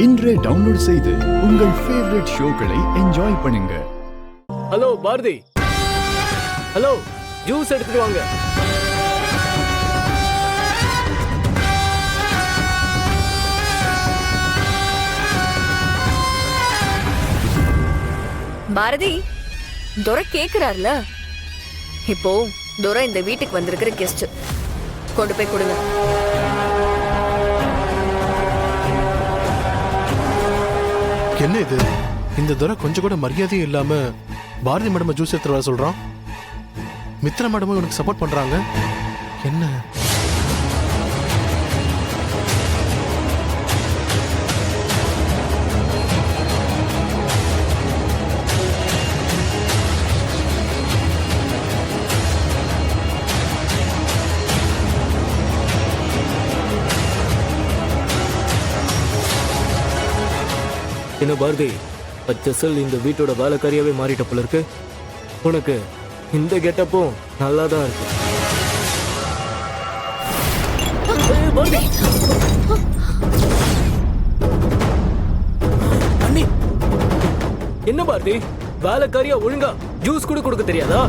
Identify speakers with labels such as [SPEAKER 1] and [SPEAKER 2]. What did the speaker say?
[SPEAKER 1] இன்றே டவுன்லோட் செய்து உங்கள் ஃபேவரட் ஷோக்களை என்ஜாய் பண்ணுங்க.
[SPEAKER 2] ஹலோ பாரதி, ஹலோ, ஜூஸ் எடுத்துட்டு வாங்க.
[SPEAKER 3] பாரதி, துரை கேக்குறாருல, இப்போ துரை இந்த வீட்டுக்கு வந்திருக்கிற கெஸ்ட், கொண்டு போய் கொடுங்க.
[SPEAKER 4] என்ன இது? இந்த துரை கொஞ்சம் கூட மரியாதையும் இல்லாம பாரதி மேடம் ஜூஸ் எடுத்து வர சொல்றான். மித்ரா மேடமும் இவனுக்கு சப்போர்ட் பண்றாங்க. என்ன
[SPEAKER 2] என்ன பாரதி, பச்சசல் இந்த வீட்டோட வேலைக்காரியாவே மாறிட்ட போல இருக்கு. உனக்கு இந்த கெட்டப்பும் நல்லா தான் இருக்கு. பாரதி, அண்ணி, என்ன பாரதி, வேலைக்காரியா ஒழுங்கா ஜூஸ் கூட கொடுக்க தெரியாதா?